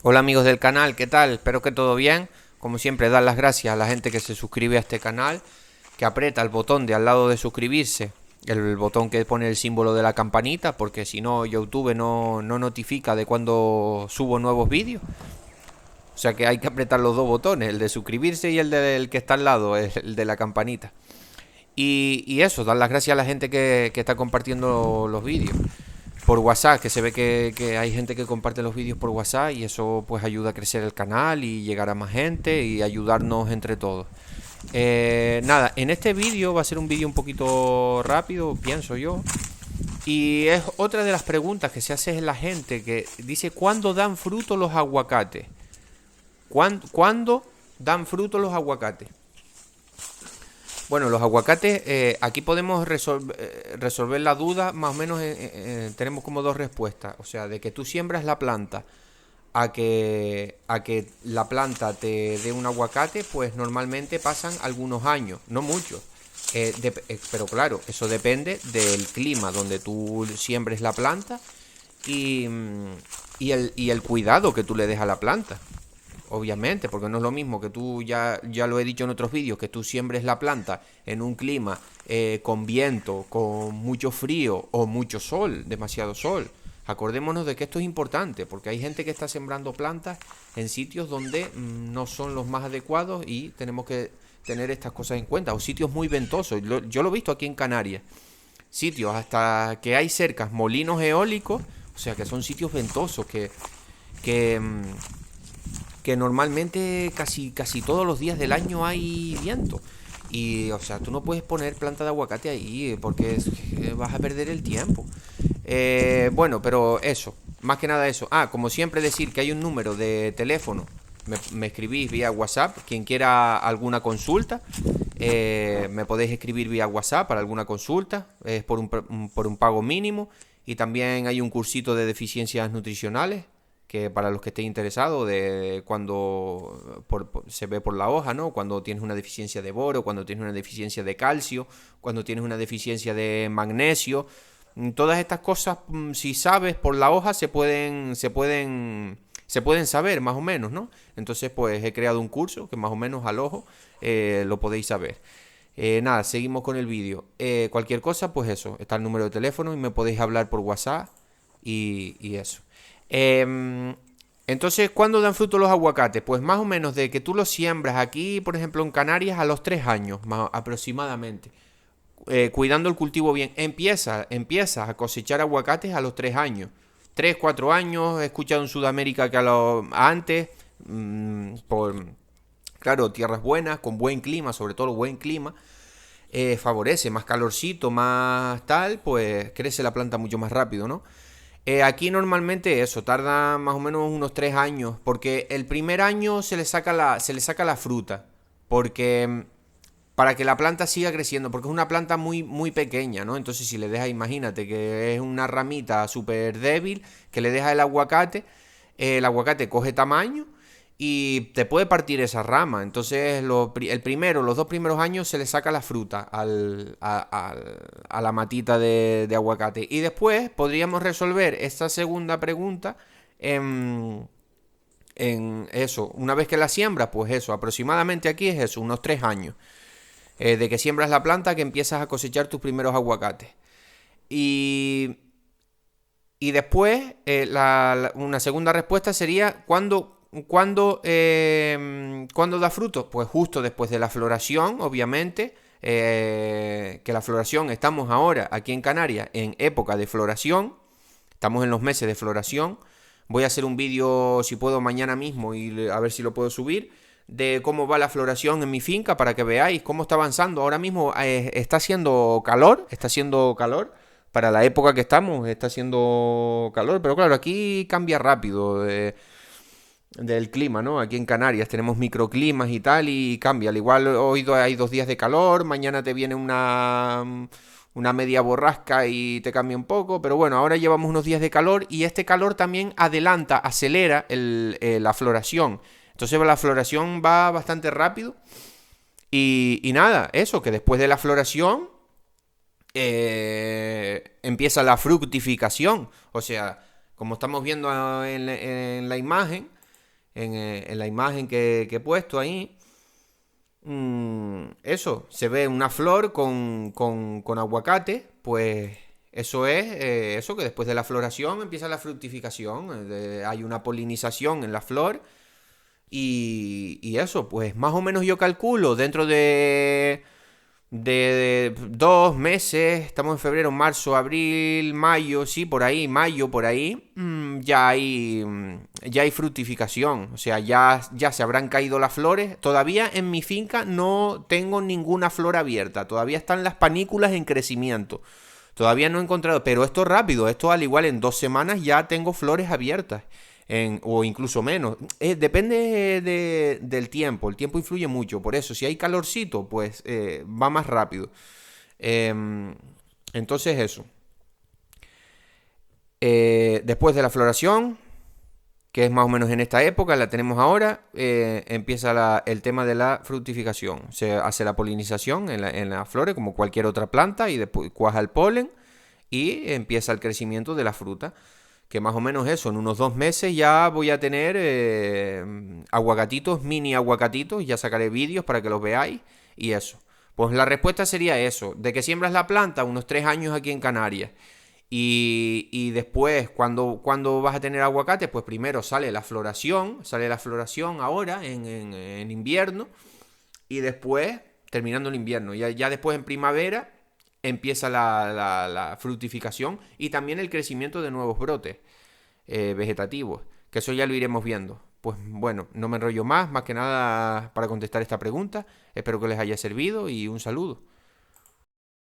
Hola amigos del canal, ¿qué tal? Espero que todo bien. Como siempre, dar las gracias a la gente que se suscribe a este canal, que aprieta el botón de al lado de suscribirse, el botón que pone el símbolo de la campanita, porque si no YouTube no notifica de cuando subo nuevos vídeos. O sea que hay que apretar los dos botones, el de suscribirse y el del que está al lado, el de la campanita. Y eso, dar las gracias a la gente que está compartiendo los vídeos por WhatsApp, que se ve que hay gente que comparte los vídeos por WhatsApp y eso pues ayuda a crecer el canal y llegar a más gente y ayudarnos entre todos. Nada, en este vídeo va a ser un vídeo un poquito rápido, pienso yo. Y es otra de las preguntas que se hace la gente que dice, ¿cuándo dan fruto los aguacates? ¿Cuándo dan fruto los aguacates? Bueno, los aguacates, aquí podemos resolver la duda, más o menos tenemos como dos respuestas. O sea, de que tú siembras la planta a que la planta te dé un aguacate, pues normalmente pasan algunos años, no muchos. Pero claro, eso depende del clima donde tú siembres la planta y, y el cuidado que tú le des a la planta. Obviamente, porque no es lo mismo que tú, ya lo he dicho en otros vídeos, que tú siembres la planta en un clima con viento, con mucho frío o mucho sol, demasiado sol. Acordémonos de que esto es importante, porque hay gente que está sembrando plantas en sitios donde no son los más adecuados y tenemos que tener estas cosas en cuenta. O sitios muy ventosos. Yo lo he visto aquí en Canarias. Sitios hasta que hay cercas molinos eólicos, o sea que son sitios ventosos que, que normalmente casi todos los días del año hay viento. Y, o sea, tú no puedes poner planta de aguacate ahí porque vas a perder el tiempo. Bueno, pero eso, más que nada eso. Ah, como siempre decir que hay un número de teléfono. Me escribís vía WhatsApp. Quien quiera alguna consulta, me podéis escribir vía WhatsApp para alguna consulta. Es por un pago mínimo. Y también hay un cursito de deficiencias nutricionales que para los que estén interesados de cuando se ve por la hoja, ¿no? Cuando tienes una deficiencia de boro, cuando tienes una deficiencia de calcio, cuando tienes una deficiencia de magnesio, todas estas cosas, si sabes por la hoja, se pueden saber más o menos, ¿no? Entonces, pues he creado un curso que más o menos al ojo lo podéis saber. Nada, seguimos con el vídeo. Cualquier cosa, pues eso, está el número de teléfono y me podéis hablar por WhatsApp y eso. Entonces, ¿cuándo dan fruto los aguacates? Pues más o menos de que tú los siembras aquí, por ejemplo, en Canarias, a los 3 años, más aproximadamente. Cuidando el cultivo bien. Empiezas a cosechar aguacates a los 3 años. 3 4 años, he escuchado en Sudamérica que antes, por, claro, tierras buenas, con buen clima, sobre todo buen clima, favorece más calorcito, más tal, pues crece la planta mucho más rápido, ¿no? Aquí normalmente eso, tarda más o menos unos 3 años, porque el primer año se le saca la fruta, porque para que la planta siga creciendo, porque es una planta muy pequeña, ¿no? Entonces si le dejas, imagínate que es una ramita súper débil, que le deja el aguacate coge tamaño y te puede partir esa rama. Entonces los 2 primeros años se le saca la fruta a la matita de aguacate. Y después podríamos resolver esta segunda pregunta en eso. Una vez que la siembras, pues eso, aproximadamente aquí es eso, unos 3 años. De que siembras la planta que empiezas a cosechar tus primeros aguacates. Y, y después, una segunda respuesta sería, ¿cuándo da fruto? Pues justo después de la floración, obviamente, que la floración, estamos ahora aquí en Canarias en época de floración, estamos en los meses de floración. Voy a hacer un vídeo, si puedo, mañana mismo y a ver si lo puedo subir, de cómo va la floración en mi finca para que veáis cómo está avanzando. Ahora mismo está haciendo calor para la época que estamos, está haciendo calor, pero claro, aquí cambia rápido del clima, ¿no? Aquí en Canarias tenemos microclimas y tal y cambia. Al igual hoy hay 2 días de calor, mañana te viene una media borrasca y te cambia un poco, pero bueno, ahora llevamos unos días de calor y este calor también acelera la floración. Entonces la floración va bastante rápido y nada, eso, que después de la floración empieza la fructificación. O sea, como estamos viendo en la imagen, en la imagen que he puesto ahí. Eso, se ve una flor con aguacate, pues eso es eso que después de la floración empieza la fructificación, hay una polinización en la flor y eso, pues más o menos yo calculo dentro de 2 meses, estamos en febrero, marzo, abril, mayo, sí, por ahí, mayo, por ahí, ya hay fructificación, o sea, ya se habrán caído las flores. Todavía en mi finca no tengo ninguna flor abierta, todavía están las panículas en crecimiento, todavía no he encontrado, pero esto es rápido, esto al igual en 2 semanas ya tengo flores abiertas. O incluso menos. Depende del tiempo. El tiempo influye mucho. Por eso, si hay calorcito, pues va más rápido. Entonces eso. Después de la floración, que es más o menos en esta época, la tenemos ahora, empieza el tema de la fructificación. Se hace la polinización en las flores, como cualquier otra planta, y después cuaja el polen y empieza el crecimiento de la fruta. Que más o menos eso, en unos 2 meses ya voy a tener aguacatitos, mini aguacatitos, ya sacaré vídeos para que los veáis y eso. Pues la respuesta sería eso, de que siembras la planta unos 3 años aquí en Canarias y después cuando vas a tener aguacate, pues primero sale la floración ahora en invierno y después, terminando el invierno, ya después en primavera empieza la fructificación y también el crecimiento de nuevos brotes vegetativos, que eso ya lo iremos viendo. Pues bueno, no me enrollo más que nada para contestar esta pregunta. Espero que les haya servido y un saludo.